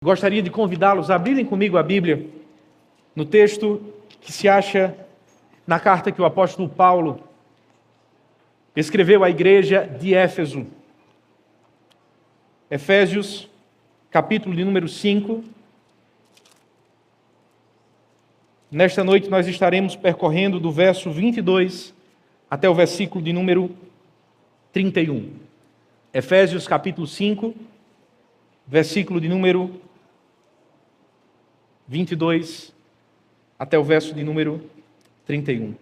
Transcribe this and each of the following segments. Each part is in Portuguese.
Gostaria de convidá-los a abrirem comigo a Bíblia no texto que se acha na carta que o apóstolo Paulo escreveu à igreja de Éfeso. Efésios, capítulo de número 5. Nesta noite nós estaremos percorrendo do verso 22 até o versículo de número 31. Efésios, capítulo 5, versículo de número 22 até o verso de número 31.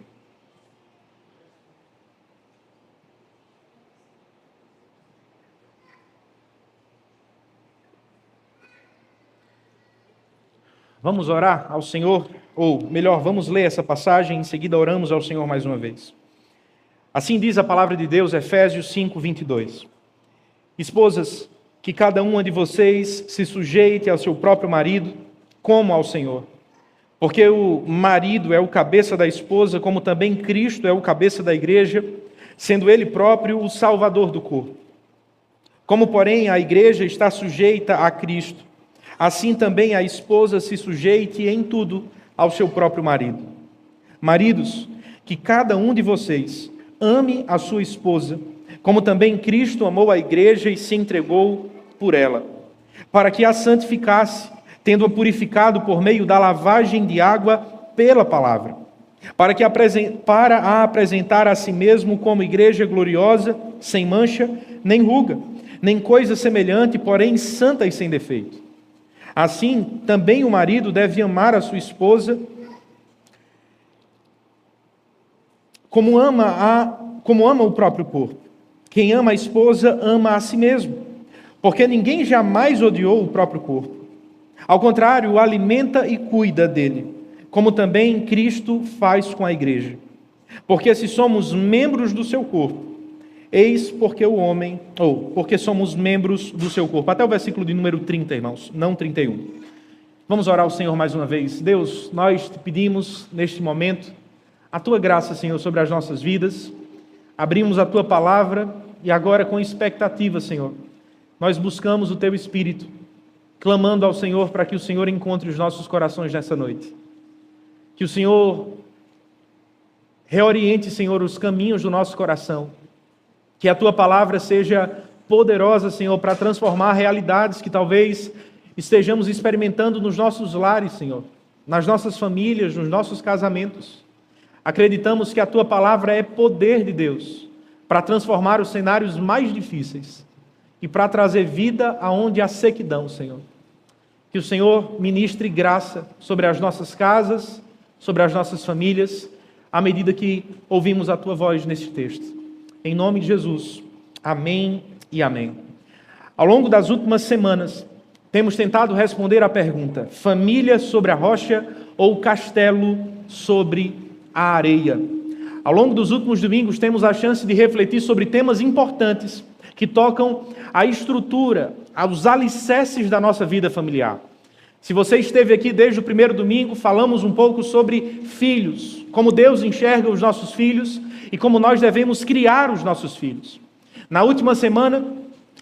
Vamos orar ao Senhor, ou melhor, vamos ler essa passagem, em seguida oramos ao Senhor mais uma vez. Assim diz a palavra de Deus, Efésios 5, 22. Esposas, que cada uma de vocês se sujeite ao seu próprio marido, como ao Senhor. Porque o marido é o cabeça da esposa, como também Cristo é o cabeça da igreja, sendo ele próprio o salvador do corpo. Como, porém, a igreja está sujeita a Cristo, assim também a esposa se sujeite em tudo ao seu próprio marido. Maridos, que cada um de vocês ame a sua esposa, como também Cristo amou a igreja e se entregou por ela, para que a santificasse, tendo-a purificado por meio da lavagem de água pela palavra, para a apresentar a si mesmo como igreja gloriosa, sem mancha, nem ruga, nem coisa semelhante, porém santa e sem defeito. Assim, também o marido deve amar a sua esposa como ama o próprio corpo. Quem ama a esposa ama a si mesmo, porque ninguém jamais odiou o próprio corpo. Ao contrário, o alimenta e cuida dele, como também Cristo faz com a igreja. Porque se somos membros do seu corpo, eis porque somos membros do seu corpo. Até o versículo de número 30, irmãos, não 31. Vamos orar ao Senhor mais uma vez. Deus, nós te pedimos neste momento a tua graça, Senhor, sobre as nossas vidas. Abrimos a tua palavra e agora com expectativa, Senhor, nós buscamos o teu Espírito, clamando ao Senhor para que o Senhor encontre os nossos corações nessa noite. Que o Senhor reoriente, Senhor, os caminhos do nosso coração. Que a tua palavra seja poderosa, Senhor, para transformar realidades que talvez estejamos experimentando nos nossos lares, Senhor, nas nossas famílias, nos nossos casamentos. Acreditamos que a tua palavra é poder de Deus para transformar os cenários mais difíceis e para trazer vida aonde há sequidão, Senhor. Que o Senhor ministre graça sobre as nossas casas, sobre as nossas famílias, à medida que ouvimos a tua voz neste texto. Em nome de Jesus, amém e amém. Ao longo das últimas semanas, temos tentado responder à pergunta: família sobre a rocha ou castelo sobre a areia? Ao longo dos últimos domingos, temos a chance de refletir sobre temas importantes que tocam a estrutura, aos alicerces da nossa vida familiar. Se você esteve aqui desde o primeiro domingo, falamos um pouco sobre filhos, como Deus enxerga os nossos filhos e como nós devemos criar os nossos filhos. Na última semana,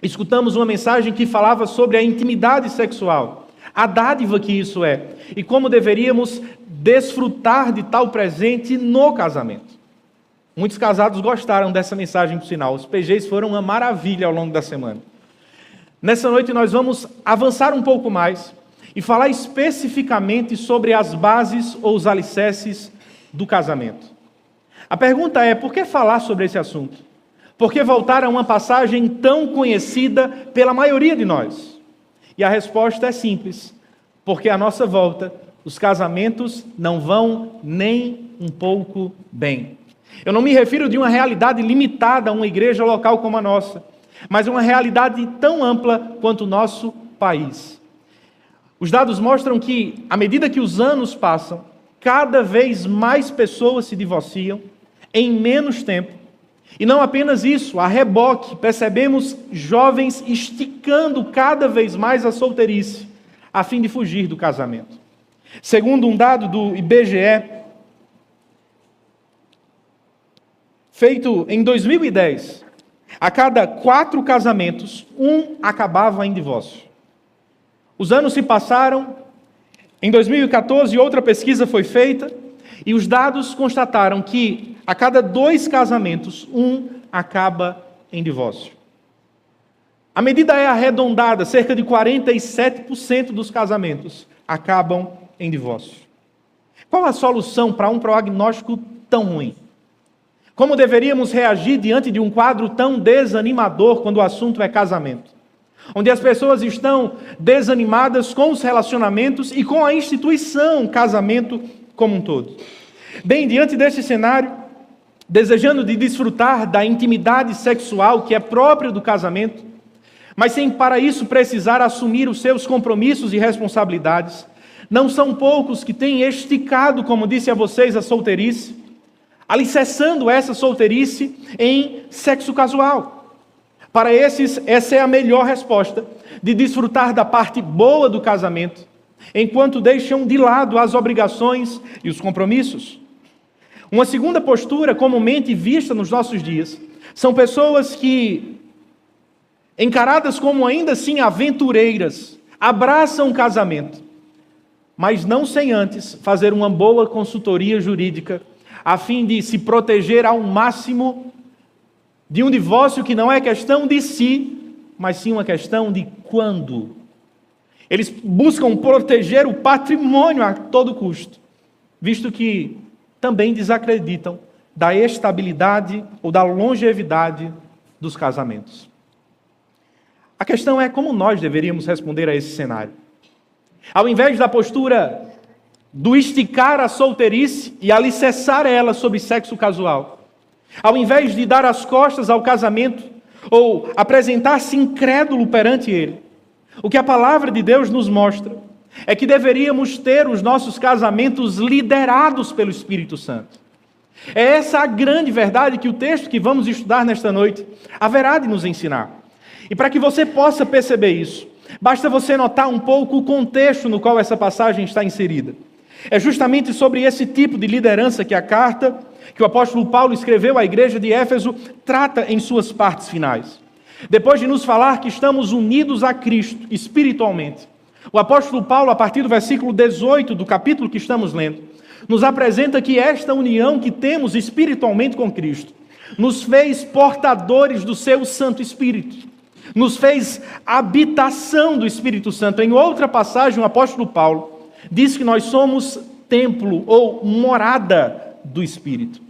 escutamos uma mensagem que falava sobre a intimidade sexual, a dádiva que isso é, e como deveríamos desfrutar de tal presente no casamento. Muitos casados gostaram dessa mensagem, por sinal. Os PGs foram uma maravilha ao longo da semana. Nessa noite nós vamos avançar um pouco mais e falar especificamente sobre as bases ou os alicerces do casamento. A pergunta é: por que falar sobre esse assunto? Por que voltar a uma passagem tão conhecida pela maioria de nós? E a resposta é simples: porque à nossa volta os casamentos não vão nem um pouco bem. Eu não me refiro de uma realidade limitada a uma igreja local como a nossa, mas uma realidade tão ampla quanto o nosso país. Os dados mostram que, à medida que os anos passam, cada vez mais pessoas se divorciam em menos tempo. E não apenas isso, a reboque, percebemos jovens esticando cada vez mais a solteirice, a fim de fugir do casamento. Segundo um dado do IBGE, feito em 2010, a cada 4 casamentos, um acabava em divórcio. Os anos se passaram, em 2014 outra pesquisa foi feita, e os dados constataram que a cada 2 casamentos, um acaba em divórcio. A medida é arredondada, cerca de 47% dos casamentos acabam em divórcio. Qual a solução para um prognóstico tão ruim? Como deveríamos reagir diante de um quadro tão desanimador quando o assunto é casamento? Onde as pessoas estão desanimadas com os relacionamentos e com a instituição casamento como um todo. Bem, diante deste cenário, desejando de desfrutar da intimidade sexual que é própria do casamento, mas sem para isso precisar assumir os seus compromissos e responsabilidades, não são poucos que têm esticado, como disse a vocês, a solteirice, alicerçando essa solteirice em sexo casual. Para esses, essa é a melhor resposta de desfrutar da parte boa do casamento, enquanto deixam de lado as obrigações e os compromissos. Uma segunda postura comumente vista nos nossos dias são pessoas que, encaradas como ainda assim aventureiras, abraçam o casamento, mas não sem antes fazer uma boa consultoria jurídica, a fim de se proteger ao máximo de um divórcio que não é questão de si, mas sim uma questão de quando. Eles buscam proteger o patrimônio a todo custo, visto que também desacreditam da estabilidade ou da longevidade dos casamentos. A questão é como nós deveríamos responder a esse cenário. Ao invés da postura do esticar a solteirice e alicerçar ela sobre sexo casual, ao invés de dar as costas ao casamento ou apresentar-se incrédulo perante ele, o que a palavra de Deus nos mostra é que deveríamos ter os nossos casamentos liderados pelo Espírito Santo. É essa a grande verdade que o texto que vamos estudar nesta noite haverá de nos ensinar. E para que você possa perceber isso, basta você notar um pouco o contexto no qual essa passagem está inserida. É justamente sobre esse tipo de liderança que a carta que o apóstolo Paulo escreveu à igreja de Éfeso trata em suas partes finais. Depois de nos falar que estamos unidos a Cristo espiritualmente, o apóstolo Paulo, a partir do versículo 18 do capítulo que estamos lendo, nos apresenta que esta união que temos espiritualmente com Cristo nos fez portadores do seu Santo Espírito, nos fez habitação do Espírito Santo. Em outra passagem, o apóstolo Paulo diz que nós somos templo ou morada do Espírito.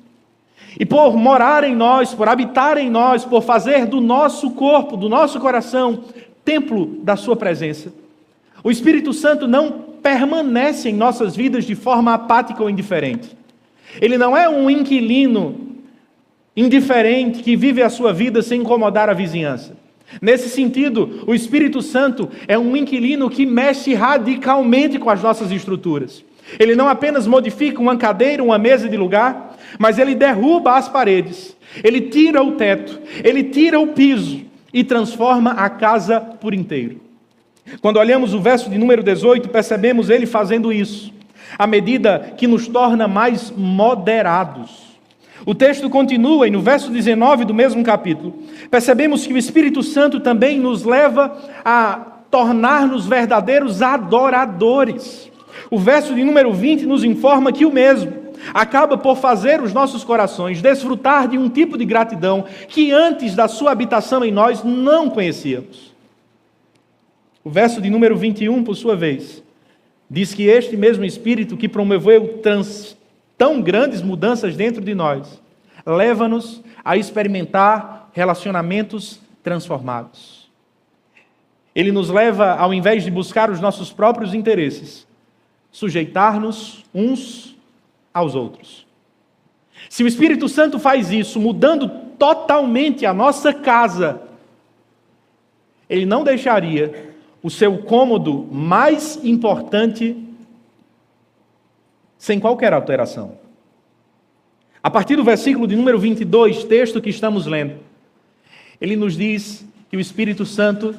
E por morar em nós, por habitar em nós, por fazer do nosso corpo, do nosso coração, templo da sua presença, o Espírito Santo não permanece em nossas vidas de forma apática ou indiferente. Ele não é um inquilino indiferente que vive a sua vida sem incomodar a vizinhança. Nesse sentido, o Espírito Santo é um inquilino que mexe radicalmente com as nossas estruturas. Ele não apenas modifica uma cadeira, uma mesa de lugar, mas ele derruba as paredes, ele tira o teto, ele tira o piso e transforma a casa por inteiro. Quando olhamos o verso de número 18, percebemos ele fazendo isso, à medida que nos torna mais moderados. O texto continua e no verso 19 do mesmo capítulo, percebemos que o Espírito Santo também nos leva a tornar-nos verdadeiros adoradores. O verso de número 20 nos informa que o mesmo acaba por fazer os nossos corações desfrutar de um tipo de gratidão que antes da sua habitação em nós não conhecíamos. O verso de número 21, por sua vez, diz que este mesmo Espírito que promoveu tão grandes mudanças dentro de nós, leva-nos a experimentar relacionamentos transformados. Ele nos leva, ao invés de buscar os nossos próprios interesses, sujeitar-nos uns aos outros. Se o Espírito Santo faz isso, mudando totalmente a nossa casa, ele não deixaria o seu cômodo mais importante sem qualquer alteração. A partir do versículo de número 22, texto que estamos lendo, ele nos diz que o Espírito Santo,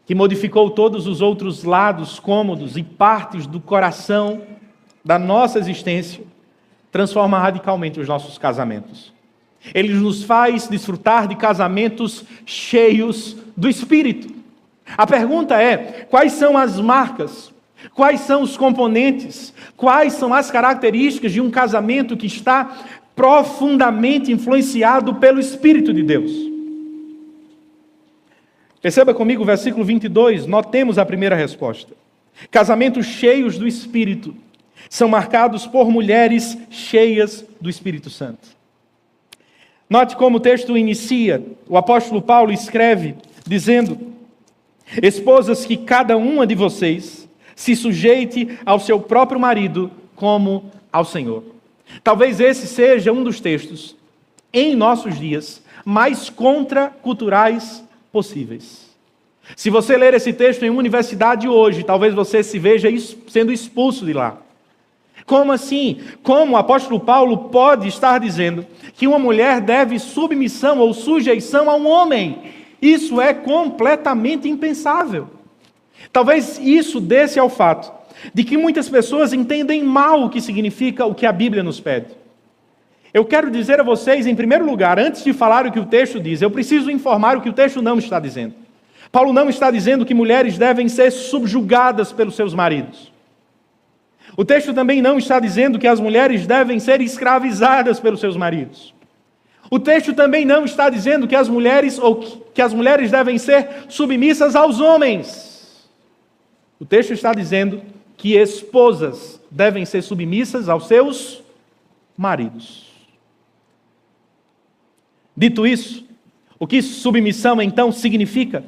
que modificou todos os outros lados, cômodos e partes do coração da nossa existência, transforma radicalmente os nossos casamentos. Ele nos faz desfrutar de casamentos cheios do Espírito. A pergunta é: quais são as marcas? Quais são os componentes? Quais são as características de um casamento que está profundamente influenciado pelo Espírito de Deus? Perceba comigo o versículo 22, notemos a primeira resposta. Casamentos cheios do Espírito são marcados por mulheres cheias do Espírito Santo. Note como o texto inicia. O apóstolo Paulo escreve dizendo: esposas, que cada uma de vocês se sujeite ao seu próprio marido como ao Senhor. Talvez esse seja um dos textos, em nossos dias, mais contraculturais possíveis. Se você ler esse texto em uma universidade hoje, talvez você se veja sendo expulso de lá. Como assim? Como o apóstolo Paulo pode estar dizendo que uma mulher deve submissão ou sujeição a um homem? Isso é completamente impensável. Talvez isso desse ao fato de que muitas pessoas entendem mal o que significa o que a Bíblia nos pede. Eu quero dizer a vocês, em primeiro lugar, antes de falar o que o texto diz, eu preciso informar o que o texto não está dizendo. Paulo não está dizendo que mulheres devem ser subjugadas pelos seus maridos. O texto também não está dizendo que as mulheres devem ser escravizadas pelos seus maridos. O texto também não está dizendo que as mulheres devem ser submissas aos homens. O texto está dizendo que esposas devem ser submissas aos seus maridos. Dito isso, o que submissão então significa?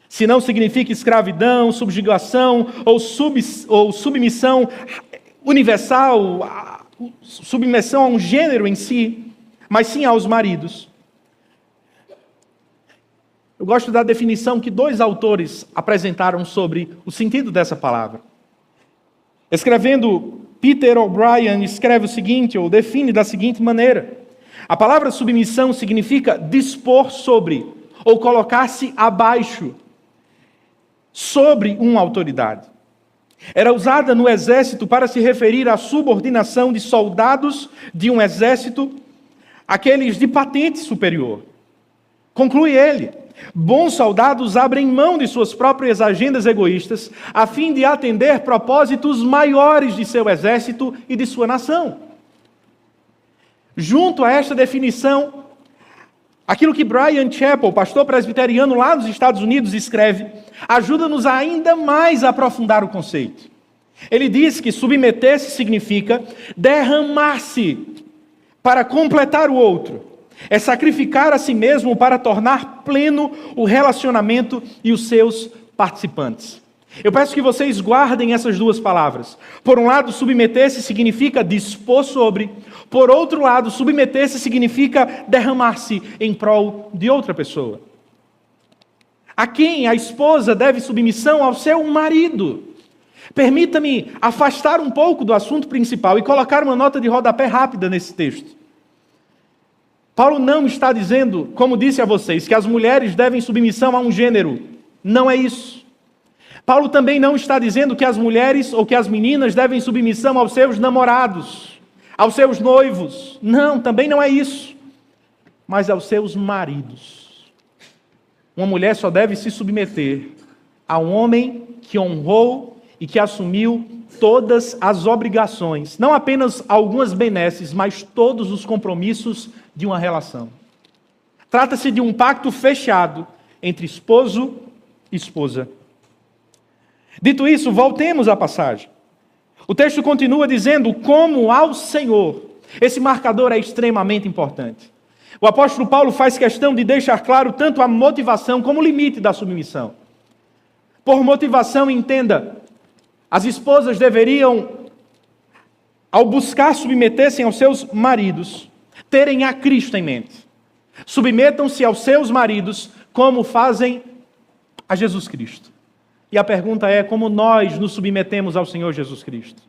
Se não significa escravidão, subjugação ou submissão universal, submissão a um gênero em si, mas sim aos maridos. Eu gosto da definição que 2 autores apresentaram sobre o sentido dessa palavra. Escrevendo, Peter O'Brien escreve o seguinte, ou define da seguinte maneira: a palavra submissão significa dispor sobre, ou colocar-se abaixo, sobre uma autoridade. Era usada no exército para se referir à subordinação de soldados de um exército, aqueles de patente superior. Conclui ele: bons soldados abrem mão de suas próprias agendas egoístas a fim de atender propósitos maiores de seu exército e de sua nação. Junto a esta definição, aquilo que Brian Chappell, pastor presbiteriano lá nos Estados Unidos, escreve, ajuda-nos ainda mais a aprofundar o conceito. Ele diz que submeter-se significa derramar-se para completar o outro. É sacrificar a si mesmo para tornar pleno o relacionamento e os seus participantes. Eu peço que vocês guardem essas 2 palavras. Por um lado, submeter-se significa dispor sobre. Por outro lado, submeter-se significa derramar-se em prol de outra pessoa. A quem a esposa deve submissão? Ao seu marido. Permita-me afastar um pouco do assunto principal e colocar uma nota de rodapé rápida nesse texto. Paulo não está dizendo, como disse a vocês, que as mulheres devem submissão a um gênero. Não é isso. Paulo também não está dizendo que as mulheres ou que as meninas devem submissão aos seus namorados, aos seus noivos. Não, também não é isso. Mas aos seus maridos. Uma mulher só deve se submeter a um homem que honrou e que assumiu todas as obrigações, não apenas algumas benesses, mas todos os compromissos de uma relação. Trata-se de um pacto fechado entre esposo e esposa. Dito isso, voltemos à passagem. O texto continua dizendo: como ao Senhor. Esse marcador é extremamente importante. O apóstolo Paulo faz questão de deixar claro tanto a motivação como o limite da submissão. Por motivação, entenda, as esposas deveriam, ao buscar submeter-se aos seus maridos, terem a Cristo em mente. Submetam-se aos seus maridos como fazem a Jesus Cristo. E a pergunta é: como nós nos submetemos ao Senhor Jesus Cristo?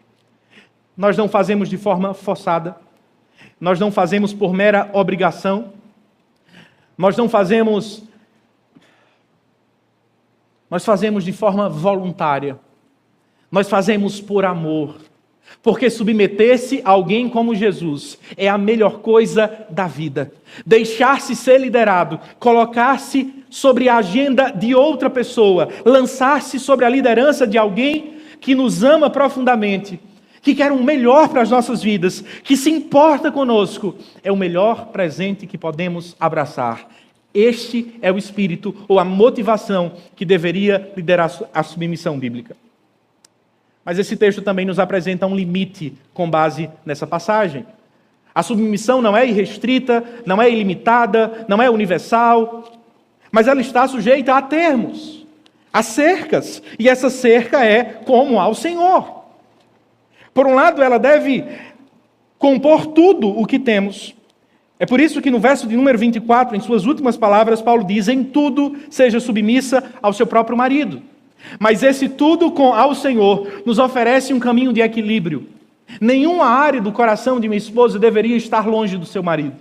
Nós não fazemos de forma forçada, nós não fazemos por mera obrigação, nós fazemos de forma voluntária, nós fazemos por amor, porque submeter-se a alguém como Jesus é a melhor coisa da vida. Deixar-se ser liderado, colocar-se sobre a agenda de outra pessoa, lançar-se sobre a liderança de alguém que nos ama profundamente, que quer um melhor para as nossas vidas, que se importa conosco, é o melhor presente que podemos abraçar. Este é o espírito ou a motivação que deveria liderar a submissão bíblica. Mas esse texto também nos apresenta um limite com base nessa passagem. A submissão não é irrestrita, não é ilimitada, não é universal, mas ela está sujeita a termos, a cercas, e essa cerca é como ao Senhor. Por um lado, ela deve compor tudo o que temos. É por isso que no verso de número 24, em suas últimas palavras, Paulo diz: em tudo seja submissa ao seu próprio marido. Mas esse tudo ao Senhor nos oferece um caminho de equilíbrio. Nenhuma área do coração de minha esposa deveria estar longe do seu marido.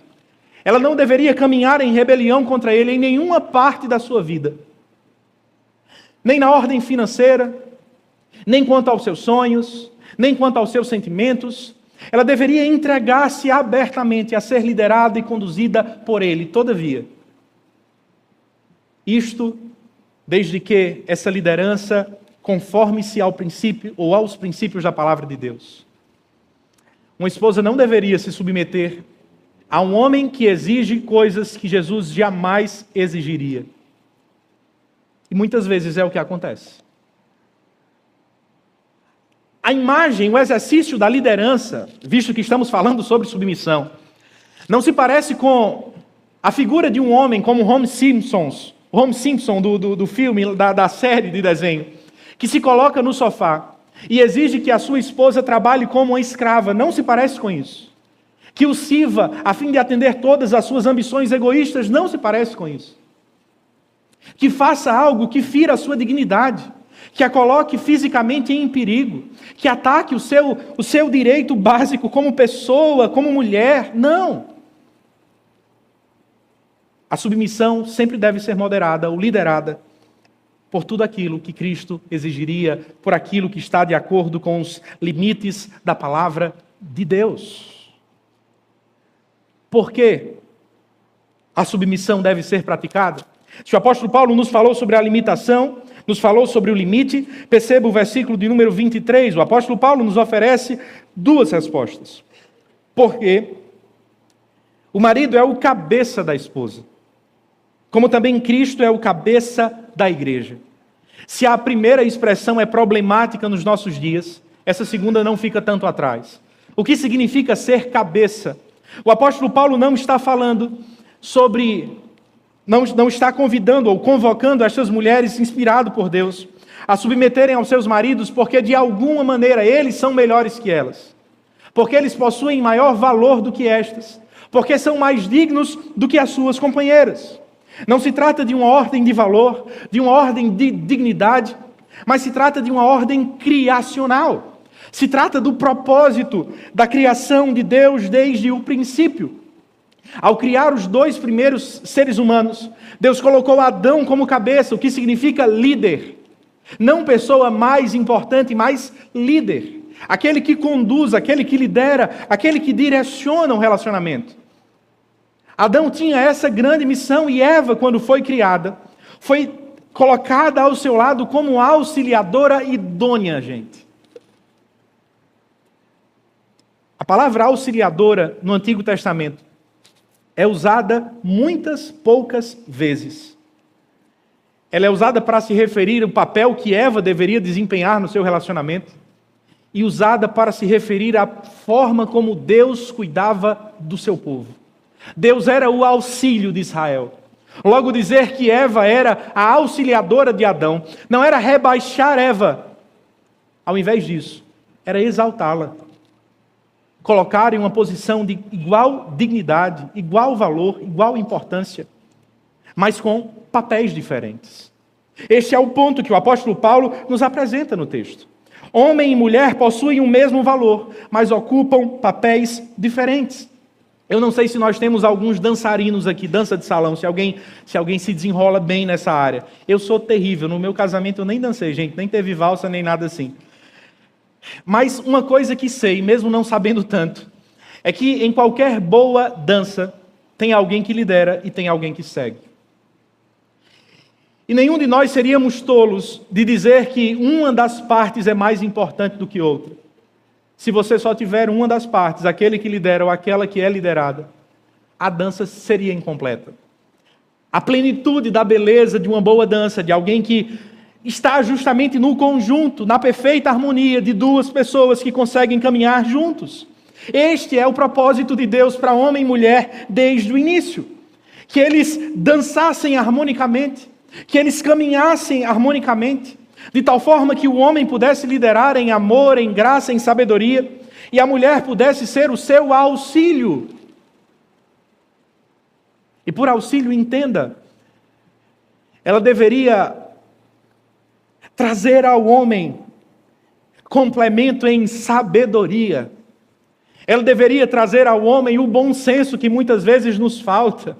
Ela não deveria caminhar em rebelião contra ele em nenhuma parte da sua vida. Nem na ordem financeira, nem quanto aos seus sonhos, nem quanto aos seus sentimentos. Ela deveria entregar-se abertamente a ser liderada e conduzida por ele. Todavia, isto desde que essa liderança conforme-se ao princípio ou aos princípios da palavra de Deus. Uma esposa não deveria se submeter a um homem que exige coisas que Jesus jamais exigiria. E muitas vezes é o que acontece. A imagem, o exercício da liderança, visto que estamos falando sobre submissão, não se parece com a figura de um homem como Homer Simpson do filme, da série de desenho, que se coloca no sofá e exige que a sua esposa trabalhe como uma escrava. Não se parece com isso. Que o sirva a fim de atender todas as suas ambições egoístas. Não se parece com isso. Que faça algo que fira a sua dignidade, que a coloque fisicamente em perigo, que ataque o seu direito básico como pessoa, como mulher. Não! A submissão sempre deve ser moderada ou liderada por tudo aquilo que Cristo exigiria, por aquilo que está de acordo com os limites da palavra de Deus. Por que a submissão deve ser praticada? Se o apóstolo Paulo nos falou sobre a limitação, nos falou sobre o limite, perceba o versículo de número 23, o apóstolo Paulo nos oferece duas respostas. Porque o marido é o cabeça da esposa, como também Cristo é o cabeça da igreja. Se a primeira expressão é problemática nos nossos dias, essa segunda não fica tanto atrás. O que significa ser cabeça? O apóstolo Paulo não está falando sobre... Não está convidando ou convocando estas mulheres, inspirado por Deus, a submeterem aos seus maridos porque de alguma maneira eles são melhores que elas. Porque eles possuem maior valor do que estas. Porque são mais dignos do que as suas companheiras. Não se trata de uma ordem de valor, de uma ordem de dignidade, mas se trata de uma ordem criacional. Se trata do propósito da criação de Deus desde o princípio. Ao criar os dois primeiros seres humanos, Deus colocou Adão como cabeça, o que significa líder. Não pessoa mais importante, mas líder. Aquele que conduz, aquele que lidera, aquele que direciona o relacionamento. Adão tinha essa grande missão e Eva, quando foi criada, foi colocada ao seu lado como auxiliadora idônea, gente. A palavra auxiliadora no Antigo Testamento é usada poucas vezes. Ela é usada para se referir ao papel que Eva deveria desempenhar no seu relacionamento e usada para se referir à forma como Deus cuidava do seu povo. Deus era o auxílio de Israel. Logo, dizer que Eva era a auxiliadora de Adão não era rebaixar Eva. Ao invés disso, era exaltá-la. Colocar em uma posição de igual dignidade, igual valor, igual importância, mas com papéis diferentes. Este é o ponto que o apóstolo Paulo nos apresenta no texto. Homem e mulher possuem o mesmo valor, mas ocupam papéis diferentes. Eu não sei se nós temos alguns dançarinos aqui, dança de salão, se alguém se desenrola bem nessa área. Eu sou terrível, no meu casamento eu nem dancei, gente, nem teve valsa, nem nada assim. Mas uma coisa que sei, mesmo não sabendo tanto, é que em qualquer boa dança tem alguém que lidera e tem alguém que segue. E nenhum de nós seríamos tolos de dizer que uma das partes é mais importante do que outra. Se você só tiver uma das partes, aquele que lidera ou aquela que é liderada, a dança seria incompleta. A plenitude da beleza de uma boa dança, de alguém que está justamente no conjunto, na perfeita harmonia de duas pessoas que conseguem caminhar juntos. Este é o propósito de Deus para homem e mulher desde o início. Que eles dançassem harmonicamente, que eles caminhassem harmonicamente, de tal forma que o homem pudesse liderar em amor, em graça, em sabedoria, e a mulher pudesse ser o seu auxílio. E por auxílio, entenda, ela deveria trazer ao homem complemento em sabedoria. Ela deveria trazer ao homem o bom senso que muitas vezes nos falta.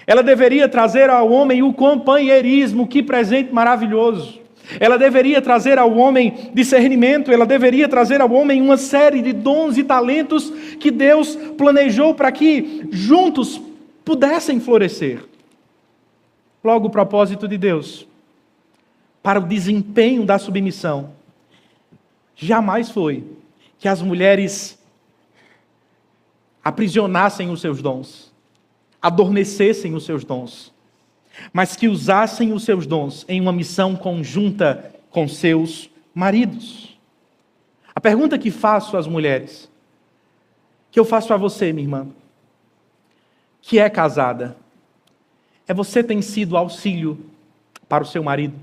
Ela deveria trazer ao homem o companheirismo, que presente maravilhoso. Ela deveria trazer ao homem discernimento, ela deveria trazer ao homem uma série de dons e talentos que Deus planejou para que juntos pudessem florescer. Logo, o propósito de Deus para o desempenho da submissão jamais foi que as mulheres aprisionassem os seus dons, adormecessem os seus dons, mas que usassem os seus dons em uma missão conjunta com seus maridos. A pergunta que faço às mulheres, que eu faço a você, minha irmã, que é casada, é: você tem sido auxílio para o seu marido?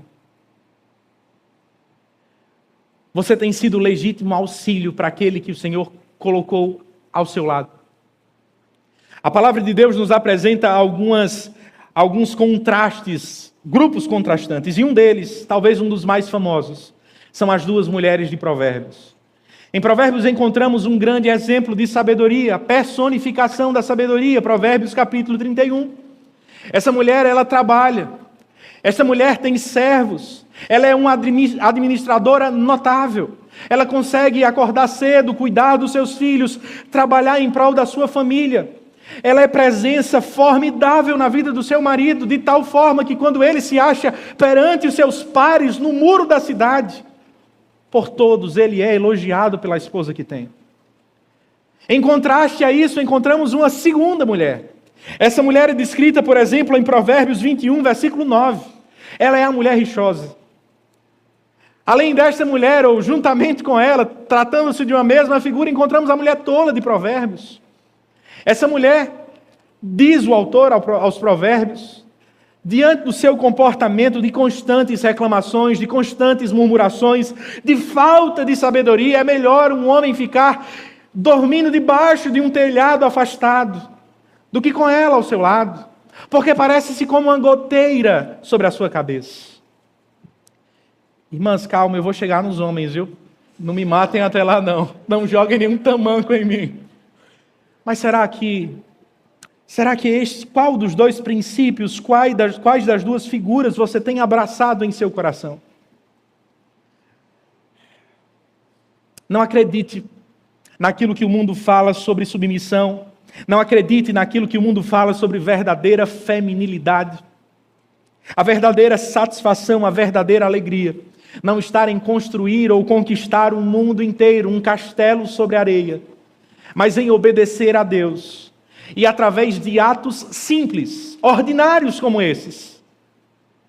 Você tem sido legítimo auxílio para aquele que o Senhor colocou ao seu lado? A palavra de Deus nos apresenta alguns contrastes, grupos contrastantes, e um deles, talvez um dos mais famosos, são as duas mulheres de Provérbios. Em Provérbios encontramos um grande exemplo de sabedoria, a personificação da sabedoria, Provérbios capítulo 31. Essa mulher, ela trabalha, essa mulher tem servos, ela é uma administradora notável, ela consegue acordar cedo, cuidar dos seus filhos, trabalhar em prol da sua família. Ela é presença formidável na vida do seu marido, de tal forma que quando ele se acha perante os seus pares no muro da cidade, por todos ele é elogiado pela esposa que tem. Em contraste a isso, encontramos uma segunda mulher. Essa mulher é descrita, por exemplo, em Provérbios 21, versículo 9. Ela é a mulher rixosa. Além desta mulher, ou juntamente com ela, tratando-se de uma mesma figura, encontramos a mulher tola de Provérbios. Essa mulher, diz o autor aos Provérbios, diante do seu comportamento de constantes reclamações, de constantes murmurações, de falta de sabedoria, é melhor um homem ficar dormindo debaixo de um telhado afastado, do que com ela ao seu lado, porque parece-se como uma goteira sobre a sua cabeça. Irmãs, calma, eu vou chegar nos homens, viu? Não me matem até lá, não. Não joguem nenhum tamanco em mim. Mas será que qual dos dois princípios, quais das duas figuras você tem abraçado em seu coração? Não acredite naquilo que o mundo fala sobre submissão. Não acredite naquilo que o mundo fala sobre verdadeira feminilidade. A verdadeira satisfação, a verdadeira alegria não está em construir ou conquistar um mundo inteiro, um castelo sobre areia, mas em obedecer a Deus e através de atos simples, ordinários como esses,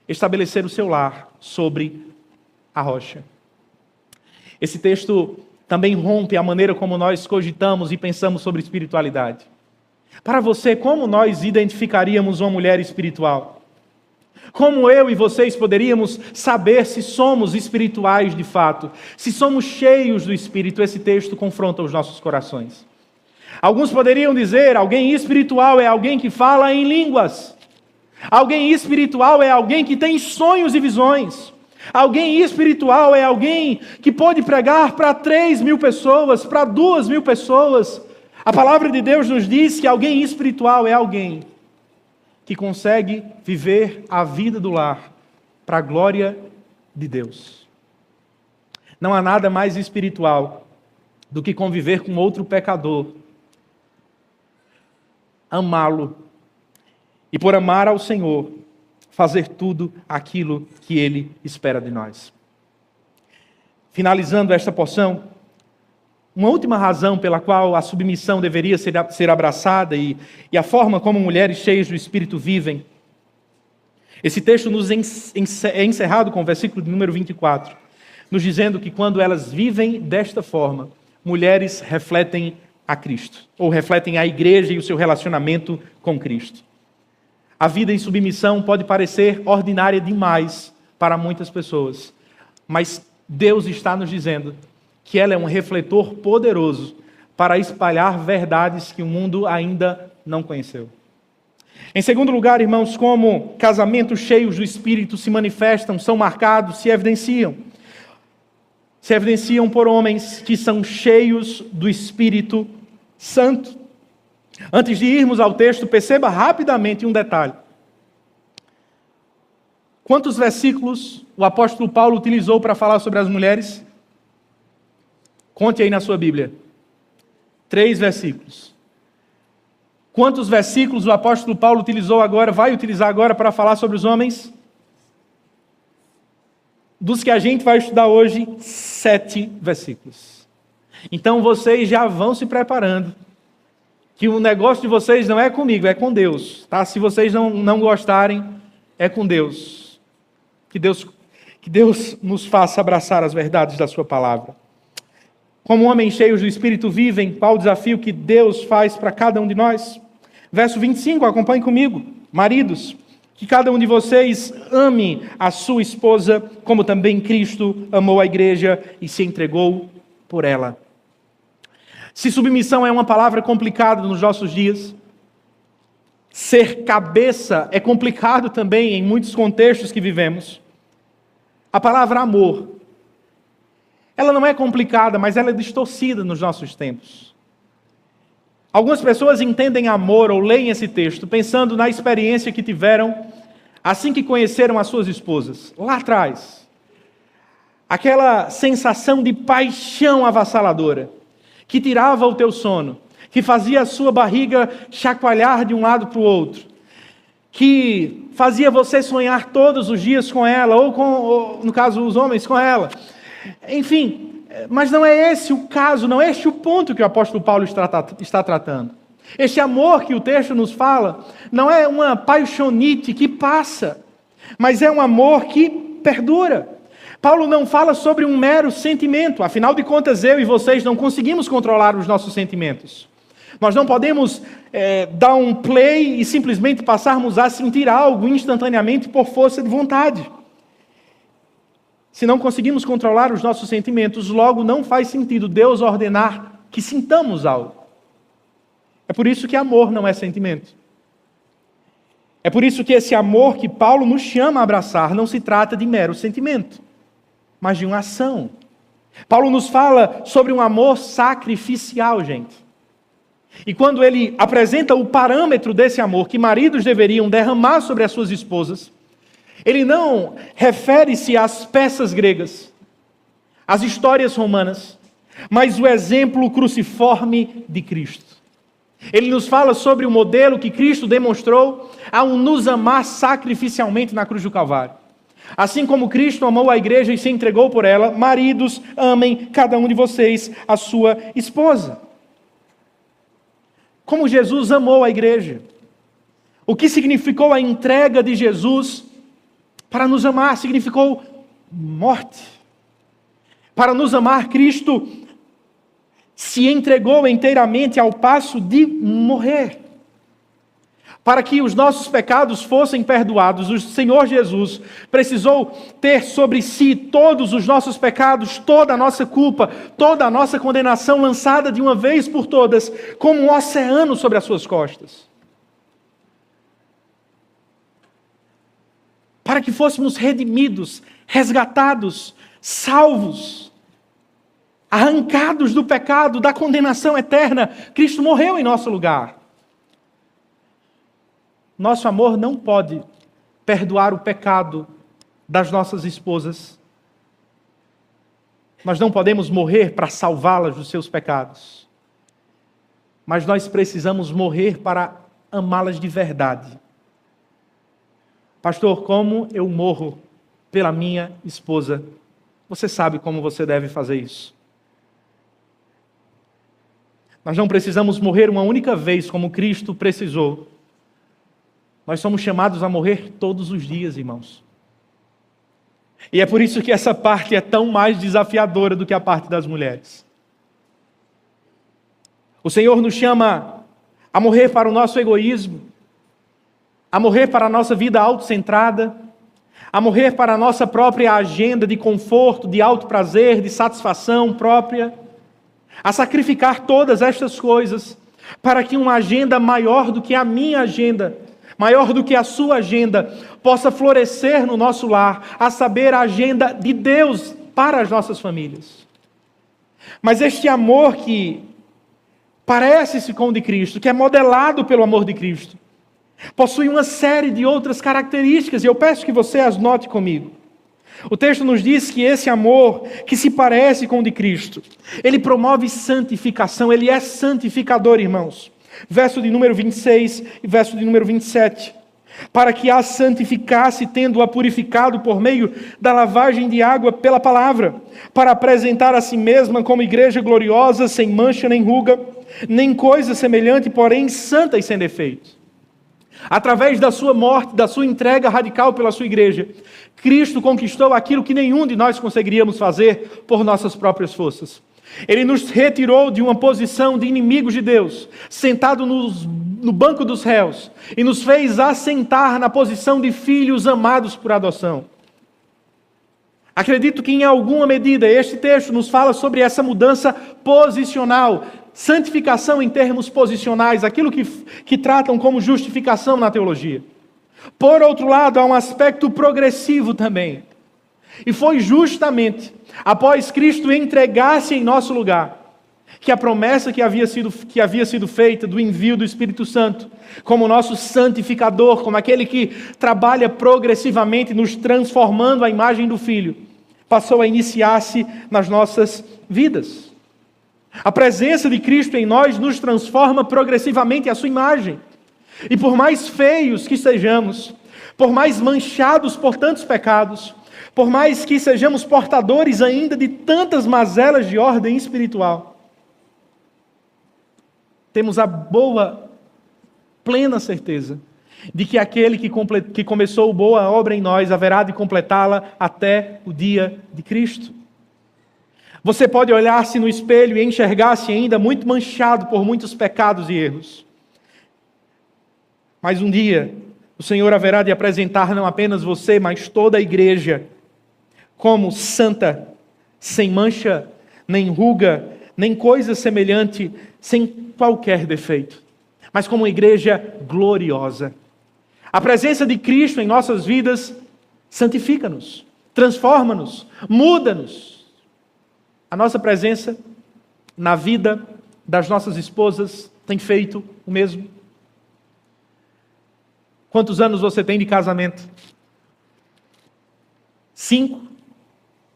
estabelecer o seu lar sobre a rocha. Esse texto também rompe a maneira como nós cogitamos e pensamos sobre espiritualidade. Para você, como nós identificaríamos uma mulher espiritual? Como eu e vocês poderíamos saber se somos espirituais de fato? Se somos cheios do Espírito? Esse texto confronta os nossos corações. Alguns poderiam dizer: alguém espiritual é alguém que fala em línguas. Alguém espiritual é alguém que tem sonhos e visões. Alguém espiritual é alguém que pode pregar para 3.000 pessoas, para 2.000 pessoas. A palavra de Deus nos diz que alguém espiritual é alguém que consegue viver a vida do lar para a glória de Deus. Não há nada mais espiritual do que conviver com outro pecador, amá-lo e, por amar ao Senhor, fazer tudo aquilo que Ele espera de nós. Finalizando esta porção, uma última razão pela qual a submissão deveria ser abraçada e a forma como mulheres cheias do Espírito vivem. Esse texto nos é encerrado com o versículo de número 24, nos dizendo que quando elas vivem desta forma, mulheres refletem a Cristo, ou refletem a igreja e o seu relacionamento com Cristo. A vida em submissão pode parecer ordinária demais para muitas pessoas, mas Deus está nos dizendo que ela é um refletor poderoso para espalhar verdades que o mundo ainda não conheceu. Em segundo lugar, irmãos, como casamentos cheios do Espírito se manifestam, são marcados, se evidenciam por homens que são cheios do Espírito Santo. Antes de irmos ao texto, perceba rapidamente um detalhe. Quantos versículos o apóstolo Paulo utilizou para falar sobre as mulheres? Conte aí na sua Bíblia. 3 versículos. Quantos versículos o apóstolo Paulo vai utilizar agora para falar sobre os homens? Dos que a gente vai estudar hoje, 7 versículos. Então vocês já vão se preparando, que o negócio de vocês não é comigo, é com Deus. Tá? Se vocês não gostarem, é com Deus. Que Deus nos faça abraçar as verdades da sua palavra. Como homens cheios do Espírito vivem, qual o desafio que Deus faz para cada um de nós? Verso 25, acompanhe comigo. Maridos, que cada um de vocês ame a sua esposa, como também Cristo amou a igreja e se entregou por ela. Se submissão é uma palavra complicada nos nossos dias, ser cabeça é complicado também em muitos contextos que vivemos. A palavra amor, ela não é complicada, mas ela é distorcida nos nossos tempos. Algumas pessoas entendem amor ou leem esse texto pensando na experiência que tiveram assim que conheceram as suas esposas, lá atrás. Aquela sensação de paixão avassaladora, que tirava o teu sono, que fazia a sua barriga chacoalhar de um lado para o outro, que fazia você sonhar todos os dias com ela, ou no caso os homens, com ela. Enfim, mas não é esse o caso, não é este o ponto que o apóstolo Paulo está tratando. Este amor que o texto nos fala não é uma paixonite que passa, mas é um amor que perdura. Paulo não fala sobre um mero sentimento, afinal de contas eu e vocês não conseguimos controlar os nossos sentimentos. Nós não podemos dar um play e simplesmente passarmos a sentir algo instantaneamente por força de vontade. Se não conseguimos controlar os nossos sentimentos, logo não faz sentido Deus ordenar que sintamos algo. É por isso que amor não é sentimento. É por isso que esse amor que Paulo nos chama a abraçar não se trata de mero sentimento, mas de uma ação. Paulo nos fala sobre um amor sacrificial, gente. E quando ele apresenta o parâmetro desse amor que maridos deveriam derramar sobre as suas esposas, ele não refere-se às peças gregas, às histórias romanas, mas o exemplo cruciforme de Cristo. Ele nos fala sobre o modelo que Cristo demonstrou ao nos amar sacrificialmente na cruz do Calvário. Assim como Cristo amou a igreja e se entregou por ela, maridos, amem cada um de vocês a sua esposa. Como Jesus amou a igreja. O que significou a entrega de Jesus para nos amar? Significou morte. Para nos amar, Cristo se entregou inteiramente ao passo de morrer. Para que os nossos pecados fossem perdoados, o Senhor Jesus precisou ter sobre si todos os nossos pecados, toda a nossa culpa, toda a nossa condenação lançada de uma vez por todas, como um oceano sobre as suas costas. Para que fôssemos redimidos, resgatados, salvos, arrancados do pecado, da condenação eterna, Cristo morreu em nosso lugar. Nosso amor não pode perdoar o pecado das nossas esposas. Nós não podemos morrer para salvá-las dos seus pecados. Mas nós precisamos morrer para amá-las de verdade. Pastor, como eu morro pela minha esposa? Você sabe como você deve fazer isso. Nós não precisamos morrer uma única vez como Cristo precisou. Nós somos chamados a morrer todos os dias, irmãos. E é por isso que essa parte é tão mais desafiadora do que a parte das mulheres. O Senhor nos chama a morrer para o nosso egoísmo, a morrer para a nossa vida autocentrada, a morrer para a nossa própria agenda de conforto, de alto prazer, de satisfação própria, a sacrificar todas estas coisas para que uma agenda maior do que a minha agenda, maior do que a sua agenda, possa florescer no nosso lar, a saber, a agenda de Deus para as nossas famílias. Mas este amor que parece-se com o de Cristo, que é modelado pelo amor de Cristo, possui uma série de outras características, e eu peço que você as note comigo. O texto nos diz que esse amor, que se parece com o de Cristo, ele promove santificação, ele é santificador, irmãos. Verso de número 26 e verso de número 27. Para que a santificasse, tendo-a purificado por meio da lavagem de água pela palavra, para apresentar a si mesma como igreja gloriosa, sem mancha nem ruga, nem coisa semelhante, porém santa e sem defeito. Através da sua morte, da sua entrega radical pela sua igreja, Cristo conquistou aquilo que nenhum de nós conseguiríamos fazer por nossas próprias forças. Ele nos retirou de uma posição de inimigos de Deus, sentado no banco dos réus, e nos fez assentar na posição de filhos amados por adoção. Acredito que em alguma medida este texto nos fala sobre essa mudança posicional, santificação em termos posicionais, aquilo que tratam como justificação na teologia. Por outro lado, há um aspecto progressivo também. E foi justamente após Cristo entregar-se em nosso lugar, que a promessa que havia sido feita do envio do Espírito Santo, como nosso santificador, como aquele que trabalha progressivamente nos transformando à imagem do Filho, passou a iniciar-se nas nossas vidas. A presença de Cristo em nós nos transforma progressivamente à sua imagem. E por mais feios que sejamos, por mais manchados por tantos pecados, por mais que sejamos portadores ainda de tantas mazelas de ordem espiritual, temos a boa, plena certeza de que aquele que começou boa obra em nós haverá de completá-la até o dia de Cristo. Você pode olhar-se no espelho e enxergar-se ainda muito manchado por muitos pecados e erros. Mas um dia, o Senhor haverá de apresentar não apenas você, mas toda a igreja, como santa, sem mancha, nem ruga, nem coisa semelhante, sem qualquer defeito, mas como uma igreja gloriosa. A presença de Cristo em nossas vidas santifica-nos, transforma-nos, muda-nos. A nossa presença na vida das nossas esposas tem feito o mesmo. Quantos anos você tem de casamento? 5,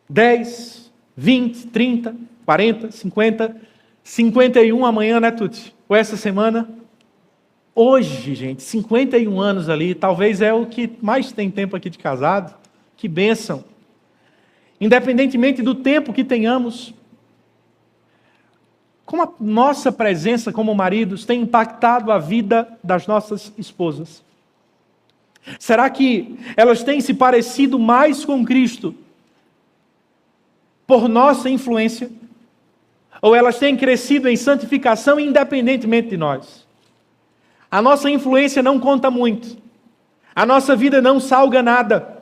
10, 20, 30, 40, 50, 51 amanhã, né, Tuti? Ou essa semana? Hoje, gente, 51 anos ali, talvez é o que mais tem tempo aqui de casado. Que bênção! Independentemente do tempo que tenhamos, como a nossa presença como maridos tem impactado a vida das nossas esposas? Será que elas têm se parecido mais com Cristo por nossa influência? Ou elas têm crescido em santificação independentemente de nós? A nossa influência não conta muito. A nossa vida não salga nada.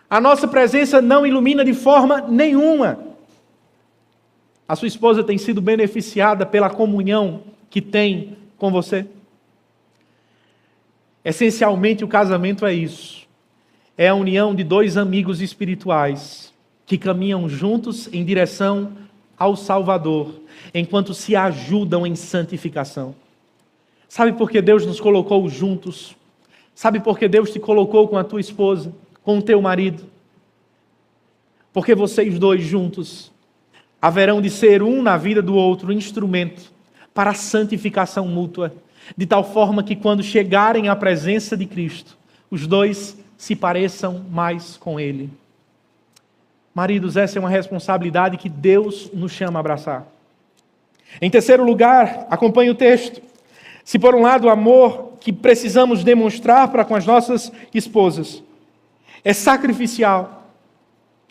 A nossa presença não ilumina de forma nenhuma. A sua esposa tem sido beneficiada pela comunhão que tem com você? Essencialmente, o casamento é isso. É a união de dois amigos espirituais que caminham juntos em direção ao Salvador, enquanto se ajudam em santificação. Sabe por que Deus nos colocou juntos? Sabe por que Deus te colocou com a tua esposa, com o teu marido? Porque vocês dois juntos haverão de ser um na vida do outro, um instrumento para a santificação mútua, de tal forma que quando chegarem à presença de Cristo, os dois se pareçam mais com Ele. Maridos, essa é uma responsabilidade que Deus nos chama a abraçar. Em terceiro lugar, acompanhe o texto. Se por um lado o amor que precisamos demonstrar para com as nossas esposas é sacrificial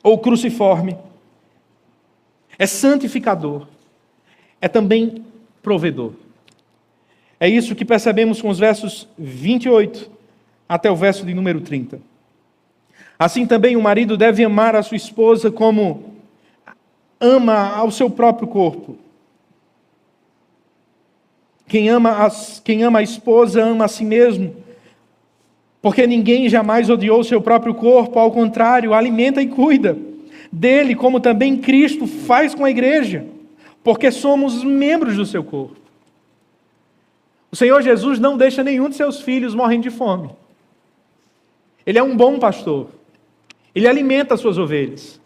ou cruciforme, é santificador, é também provedor. É isso que percebemos com os versos 28 até o verso de número 30. Assim também o marido deve amar a sua esposa como ama ao seu próprio corpo. Quem ama a esposa ama a si mesmo, porque ninguém jamais odiou o seu próprio corpo, ao contrário, alimenta e cuida dele, como também Cristo faz com a igreja, porque somos membros do seu corpo. O Senhor Jesus não deixa nenhum de seus filhos morrendo de fome. Ele é um bom pastor. Ele alimenta as suas ovelhas.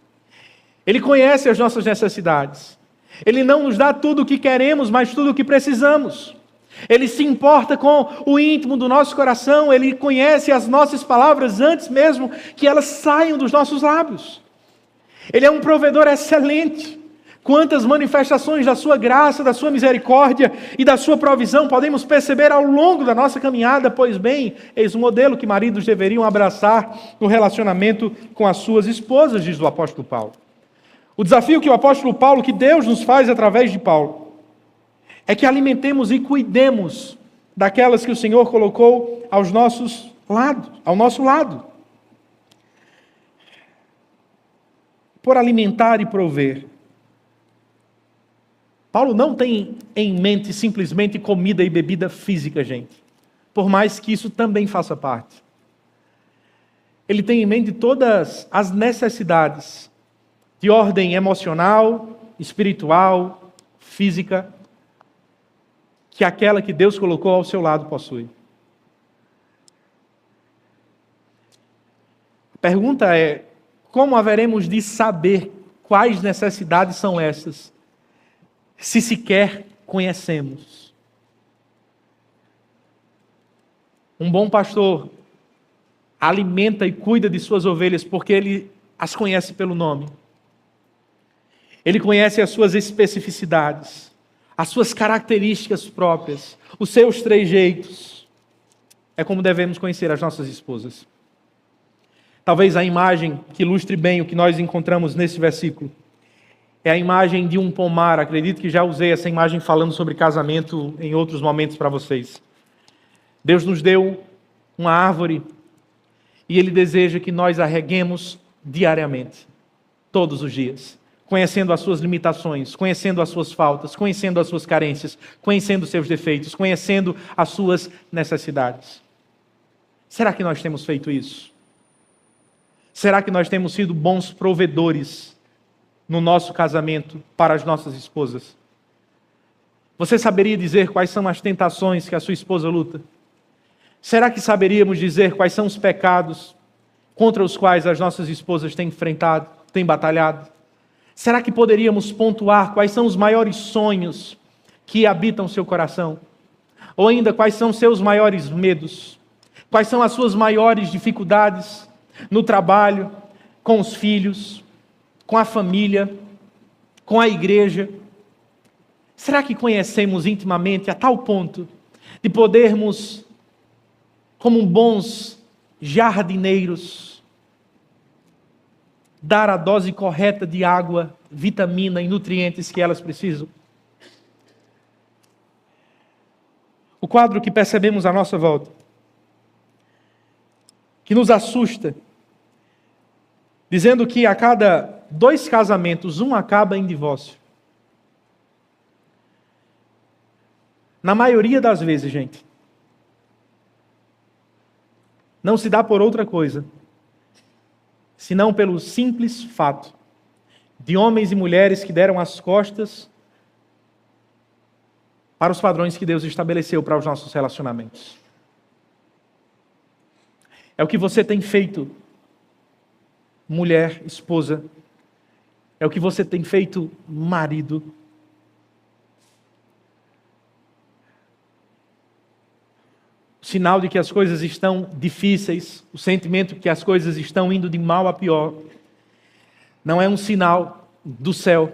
Ele conhece as nossas necessidades. Ele não nos dá tudo o que queremos, mas tudo o que precisamos. Ele se importa com o íntimo do nosso coração. Ele conhece as nossas palavras antes mesmo que elas saiam dos nossos lábios. Ele é um provedor excelente. Quantas manifestações da sua graça, da sua misericórdia e da sua provisão podemos perceber ao longo da nossa caminhada, pois bem, eis o modelo que maridos deveriam abraçar no relacionamento com as suas esposas, diz o apóstolo Paulo. O desafio que o apóstolo Paulo, que Deus nos faz através de Paulo, é que alimentemos e cuidemos daquelas que o Senhor colocou ao nosso lado. Por alimentar e prover. Paulo não tem em mente simplesmente comida e bebida física, gente. Por mais que isso também faça parte. Ele tem em mente todas as necessidades de ordem emocional, espiritual, física, que aquela que Deus colocou ao seu lado possui. A pergunta é, como haveremos de saber quais necessidades são essas, se sequer conhecemos? Um bom pastor alimenta e cuida de suas ovelhas porque ele as conhece pelo nome. Ele conhece as suas especificidades, as suas características próprias, os seus trejeitos. É como devemos conhecer as nossas esposas. Talvez a imagem que ilustre bem o que nós encontramos nesse versículo é a imagem de um pomar. Acredito que já usei essa imagem falando sobre casamento em outros momentos para vocês. Deus nos deu uma árvore e Ele deseja que nós a reguemos diariamente, todos os dias, conhecendo as suas limitações, conhecendo as suas faltas, conhecendo as suas carências, conhecendo os seus defeitos, conhecendo as suas necessidades. Será que nós temos feito isso? Será que nós temos sido bons provedores no nosso casamento para as nossas esposas? Você saberia dizer quais são as tentações que a sua esposa luta? Será que saberíamos dizer quais são os pecados contra os quais as nossas esposas têm enfrentado, têm batalhado? Será que poderíamos pontuar quais são os maiores sonhos que habitam seu coração? Ou ainda, quais são seus maiores medos? Quais são as suas maiores dificuldades no trabalho, com os filhos, com a família, com a igreja? Será que conhecemos intimamente a tal ponto de podermos, como bons jardineiros, dar a dose correta de água, vitamina e nutrientes que elas precisam? O quadro que percebemos à nossa volta, que nos assusta, dizendo que a cada 2 casamentos, um acaba em divórcio. Na maioria das vezes, gente, não se dá por outra coisa, senão pelo simples fato de homens e mulheres que deram as costas para os padrões que Deus estabeleceu para os nossos relacionamentos. É o que você tem feito, mulher, esposa. É o que você tem feito, marido. O sinal de que as coisas estão difíceis, o sentimento de que as coisas estão indo de mal a pior, não é um sinal do céu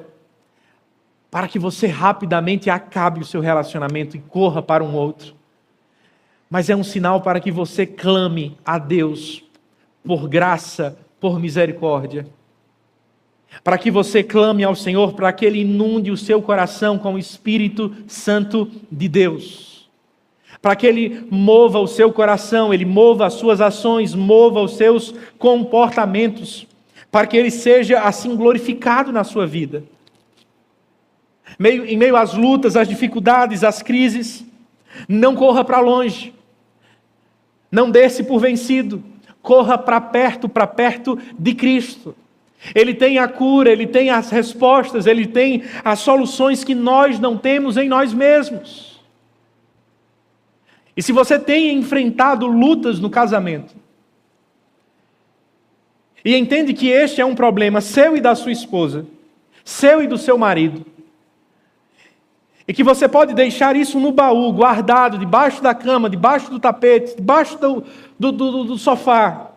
para que você rapidamente acabe o seu relacionamento e corra para um outro, mas é um sinal para que você clame a Deus por graça, por misericórdia, para que você clame ao Senhor para que Ele inunde o seu coração com o Espírito Santo de Deus, para que Ele mova o seu coração, Ele mova as suas ações, mova os seus comportamentos, para que Ele seja assim glorificado na sua vida. Em meio às lutas, às dificuldades, às crises, não corra para longe, não dê-se por vencido, corra para perto de Cristo. Ele tem a cura, Ele tem as respostas, Ele tem as soluções que nós não temos em nós mesmos. E se você tem enfrentado lutas no casamento, e entende que este é um problema seu e da sua esposa, seu e do seu marido, e que você pode deixar isso no baú, guardado, debaixo da cama, debaixo do tapete, debaixo do sofá,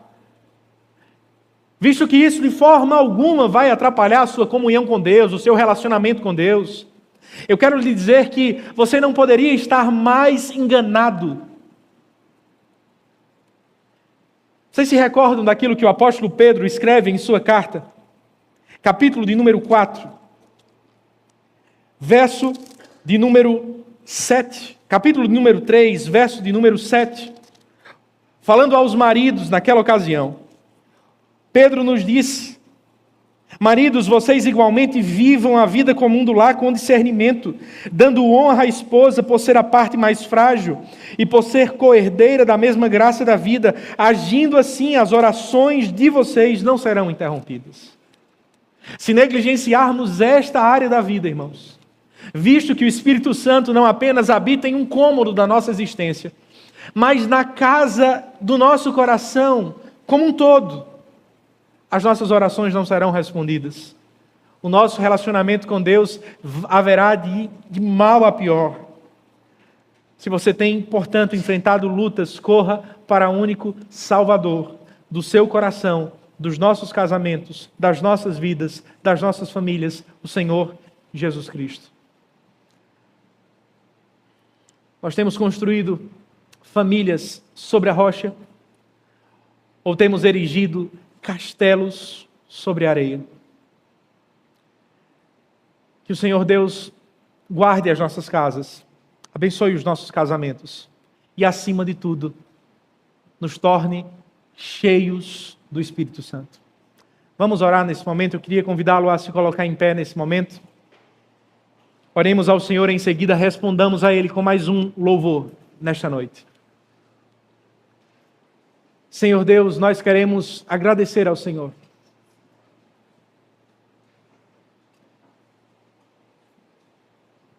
visto que isso de forma alguma vai atrapalhar a sua comunhão com Deus, o seu relacionamento com Deus, eu quero lhe dizer que você não poderia estar mais enganado. Vocês se recordam daquilo que o apóstolo Pedro escreve em sua carta? Capítulo de número 4, verso de número 7. Capítulo de número 3, verso de número 7. Falando aos maridos naquela ocasião, Pedro nos disse: maridos, vocês igualmente vivam a vida comum do lar com discernimento, dando honra à esposa por ser a parte mais frágil e por ser coerdeira da mesma graça da vida. Agindo assim, as orações de vocês não serão interrompidas. Se negligenciarmos esta área da vida, irmãos, visto que o Espírito Santo não apenas habita em um cômodo da nossa existência, mas na casa do nosso coração como um todo, as nossas orações não serão respondidas. O nosso relacionamento com Deus haverá de mal a pior. Se você tem, portanto, enfrentado lutas, corra para o único Salvador do seu coração, dos nossos casamentos, das nossas vidas, das nossas famílias, o Senhor Jesus Cristo. Nós temos construído famílias sobre a rocha, ou temos erigido castelos sobre a areia. Que o Senhor Deus guarde as nossas casas, abençoe os nossos casamentos e, acima de tudo, nos torne cheios do Espírito Santo. Vamos orar nesse momento. Eu queria convidá-lo a se colocar em pé nesse momento. Oremos ao Senhor e em seguida respondamos a Ele com mais um louvor nesta noite. Senhor Deus, nós queremos agradecer ao Senhor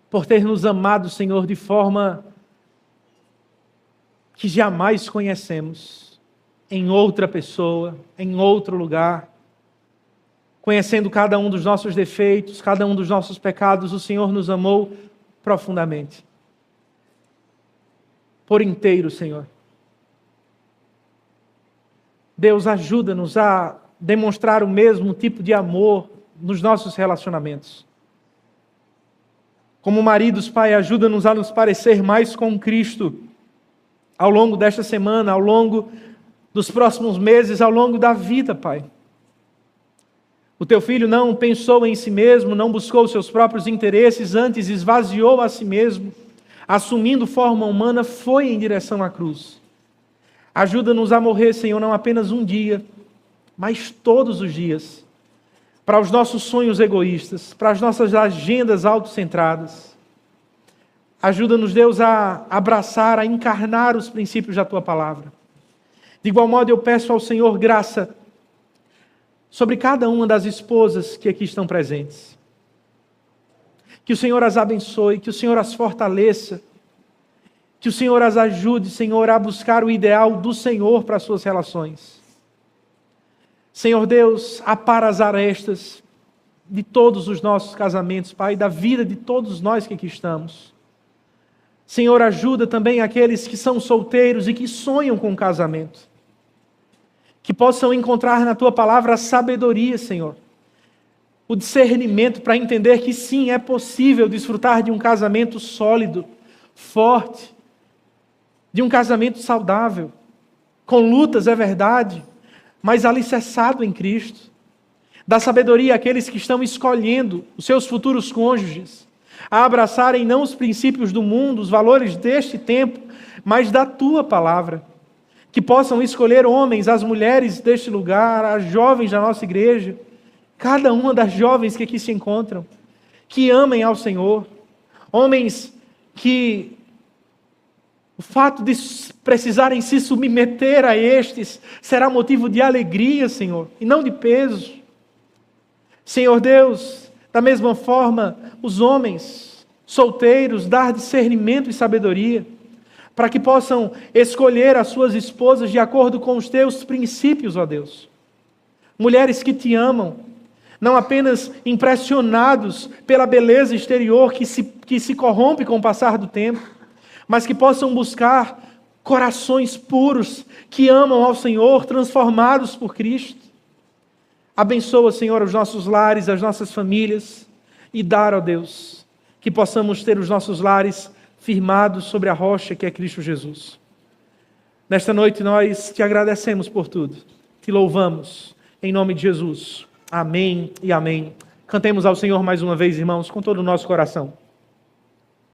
por ter nos amado, Senhor, de forma que jamais conhecemos em outra pessoa, em outro lugar. Conhecendo cada um dos nossos defeitos, cada um dos nossos pecados, o Senhor nos amou profundamente. Por inteiro, Senhor. Deus, ajuda-nos a demonstrar o mesmo tipo de amor nos nossos relacionamentos. Como maridos, Pai, ajuda-nos a nos parecer mais com Cristo ao longo desta semana, ao longo dos próximos meses, ao longo da vida, Pai. O teu filho não pensou em si mesmo, não buscou seus próprios interesses, antes esvaziou a si mesmo, assumindo forma humana, foi em direção à cruz. Ajuda-nos a morrer, Senhor, não apenas um dia, mas todos os dias, para os nossos sonhos egoístas, para as nossas agendas autocentradas. Ajuda-nos, Deus, a abraçar, a encarnar os princípios da Tua palavra. De igual modo, eu peço ao Senhor graça sobre cada uma das esposas que aqui estão presentes. Que o Senhor as abençoe, que o Senhor as fortaleça, que o Senhor as ajude, Senhor, a buscar o ideal do Senhor para as suas relações. Senhor Deus, apara as arestas de todos os nossos casamentos, Pai, da vida de todos nós que aqui estamos. Senhor, ajuda também aqueles que são solteiros e que sonham com o casamento. Que possam encontrar na Tua palavra a sabedoria, Senhor. O discernimento para entender que sim, é possível desfrutar de um casamento sólido, forte, de um casamento saudável, com lutas, é verdade, mas alicerçado em Cristo. Dá sabedoria àqueles que estão escolhendo os seus futuros cônjuges, a abraçarem não os princípios do mundo, os valores deste tempo, mas da Tua palavra. Que possam escolher homens, as mulheres deste lugar, as jovens da nossa igreja, cada uma das jovens que aqui se encontram, que amem ao Senhor, homens que o fato de precisarem se submeter a estes será motivo de alegria, Senhor, e não de peso. Senhor Deus, da mesma forma, os homens solteiros, dar discernimento e sabedoria, para que possam escolher as suas esposas de acordo com os Teus princípios, ó Deus. Mulheres que Te amam, não apenas impressionados pela beleza exterior que se corrompe com o passar do tempo, mas que possam buscar corações puros, que amam ao Senhor, transformados por Cristo. Abençoa, Senhor, os nossos lares, as nossas famílias, e dar, ó Deus, que possamos ter os nossos lares firmados sobre a rocha que é Cristo Jesus. Nesta noite nós Te agradecemos por tudo, Te louvamos, em nome de Jesus. Amém e amém. Cantemos ao Senhor mais uma vez, irmãos, com todo o nosso coração.